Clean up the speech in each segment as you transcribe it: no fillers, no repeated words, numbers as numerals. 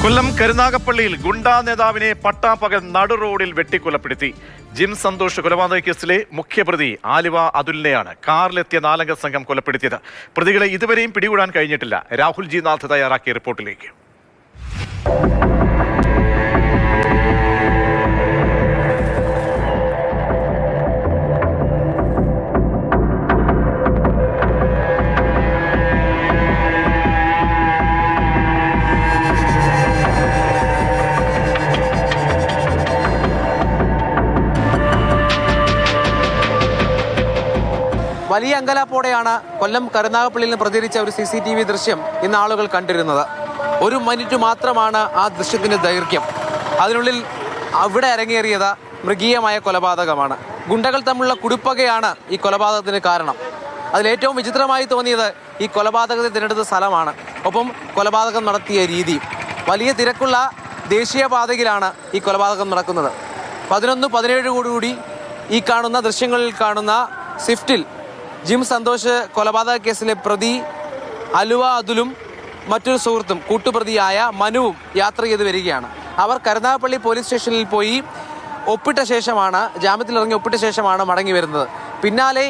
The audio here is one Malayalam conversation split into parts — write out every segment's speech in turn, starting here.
കൊല്ലം കരുനാഗപ്പള്ളിയിൽ ഗുണ്ടാ നേതാവിനെ പട്ടാപ്പകൽ നടുറോഡിൽ വെട്ടിക്കൊലപ്പെടുത്തി. ജിം സന്തോഷ് കൊലപാതക കേസിലെ മുഖ്യപ്രതി ആലുവ അതുലിനെയാണ് കാറിലെത്തിയ 4 അംഗ സംഘം കൊലപ്പെടുത്തിയത്. പ്രതികളെ ഇതുവരെയും പിടികൂടാൻ കഴിഞ്ഞിട്ടില്ല. രാഹുൽ ജി നാഥ് തയ്യാറാക്കിയ റിപ്പോർട്ടിലേക്ക്. വലിയ അങ്കലാപ്പോടെയാണ് കൊല്ലം കരുനാഗപ്പള്ളിയിൽ നിന്ന് പ്രചരിച്ച ഒരു CCTV ദൃശ്യം ഇന്ന് ആളുകൾ കണ്ടിരുന്നത്. 1 മിനിറ്റ് മാത്രമാണ് ആ ദൃശ്യത്തിന്റെ ദൈർഘ്യം. അതിനുള്ളിൽ അവിടെ അരങ്ങേറിയത് മൃഗീയമായ കൊലപാതകമാണ്. ഗുണ്ടകൾ തമ്മിലുള്ള കുടിപ്പകയാണ് ഈ കൊലപാതകത്തിന് കാരണം. അതിലേറ്റവും വിചിത്രമായി തോന്നിയത് ഈ കൊലപാതകത്തെ തിരഞ്ഞെടുത്ത സ്ഥലമാണ്, ഒപ്പം കൊലപാതകം നടത്തിയ രീതി. വലിയ തിരക്കുള്ള ദേശീയപാതയിലാണ് ഈ കൊലപാതകം നടക്കുന്നത്. 11-17 ഈ കാണുന്ന ദൃശ്യങ്ങളിൽ കാണുന്ന സ്വിഫ്റ്റിൽ ജിം സന്തോഷ് കൊലപാതക കേസിലെ പ്രതി ആലുവ അതുലും മറ്റൊരു സുഹൃത്തും കൂട്ടുപ്രതിയായ മനുവും യാത്ര ചെയ്ത് വരികയാണ്. അവർ കരുനാഗപ്പള്ളി പോലീസ് സ്റ്റേഷനിൽ പോയി ജാമ്യത്തിലിറങ്ങി ഒപ്പിട്ട ശേഷമാണ് മടങ്ങി വരുന്നത്. പിന്നാലെ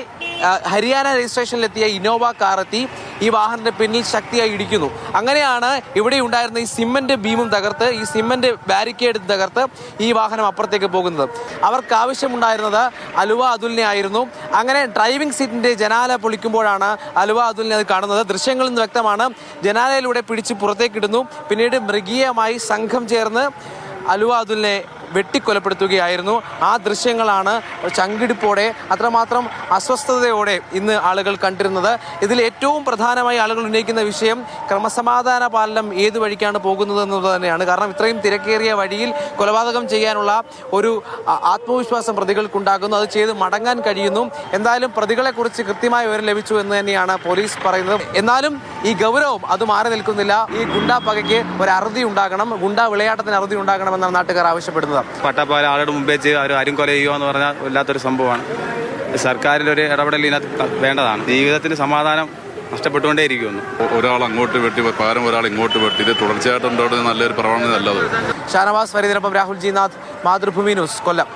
ഹരിയാന രജിസ്ട്രേഷനിലെത്തിയ ഇന്നോവ കാർ എത്തി ഈ വാഹനത്തിന്റെ പിന്നിൽ ശക്തിയായി ഇടിക്കുന്നു. അങ്ങനെയാണ് ഇവിടെ ഉണ്ടായിരുന്ന ഈ സിമന്റ് ബീമും തകർത്ത്, ഈ സിമന്റ് ബാരിക്കേഡ് തകർത്ത് ഈ വാഹനം അപ്പുറത്തേക്ക് പോകുന്നത്. അവർക്ക് ആവശ്യമുണ്ടായിരുന്നത് ആലുവ അതുലിനെ ആയിരുന്നു. അങ്ങനെ ഡ്രൈവിംഗ് സീറ്റിന്റെ ജനാല പൊളിക്കുമ്പോഴാണ് ആലുവ അതുലിനെ അത് കാണുന്നത്. ദൃശ്യങ്ങളിൽ നിന്ന് വ്യക്തമാണ്. ജനാലയിലൂടെ പിടിച്ച് പുറത്തേക്കിടുന്നു. പിന്നീട് മൃഗീയമായി സംഘം ചേർന്ന് ആലുവ അതുലിനെ വെട്ടിക്കൊലപ്പെടുത്തുകയായിരുന്നു. ആ ദൃശ്യങ്ങളാണ് ചങ്കിടിപ്പോടെ, അത്രമാത്രം അസ്വസ്ഥതയോടെ ഇന്ന് ആളുകൾ കണ്ടിരുന്നത്. ഇതിൽ ഏറ്റവും പ്രധാനമായി ആളുകൾ ഉന്നയിക്കുന്ന വിഷയം ക്രമസമാധാന പാലനം ഏത് വഴിക്കാണ് പോകുന്നത് എന്നുള്ളത് തന്നെയാണ്. കാരണം ഇത്രയും തിരക്കേറിയ വഴിയിൽ കൊലപാതകം ചെയ്യാനുള്ള ഒരു ആത്മവിശ്വാസം പ്രതികൾക്കുണ്ടാകുന്നു. അത് ചെയ്ത് മടങ്ങാൻ കഴിയുന്നു. എന്തായാലും പ്രതികളെക്കുറിച്ച് കൃത്യമായ വിവരം ലഭിച്ചു എന്ന് തന്നെയാണ് പോലീസ് പറയുന്നത്. എന്നാലും ഈ ഗൗരവം അത് മാറി നിൽക്കുന്നില്ല. ഈ ഗുണ്ടാ പകയ്ക്ക് ഒരു അറുതി ഉണ്ടാകണം, ഗുണ്ടാ വിളയാട്ടത്തിന് അറുതി ഉണ്ടാകണമെന്നാണ് നാട്ടുകാർ ആവശ്യപ്പെടുന്നത്. പട്ടാപ്പാല ആളുടെ മുമ്പേ ആരും കൊല ചെയ്യുക എന്ന് പറഞ്ഞാൽ വല്ലാത്തൊരു സംഭവമാണ്. സർക്കാരിൻ്റെ ഒരു ഇടപെടൽ ഇതിനകത്ത് വേണ്ടതാണ്. ജീവിതത്തിന് സമാധാനം നഷ്ടപ്പെട്ടുകൊണ്ടേയിരിക്കുന്നു. ഒരാൾ അങ്ങോട്ട് വെട്ടി പകരം ഒരാൾ ഇങ്ങോട്ട് വെട്ടി, ഇത് തുടർച്ചയായിട്ടുണ്ടോ നല്ലൊരു പ്രവണത അല്ലാതെ. ഷാനവാസ് ഫരീദിനൊപ്പം രാഹുൽ ജി നാഥ്, മാതൃഭൂമി ന്യൂസ്, കൊല്ലം.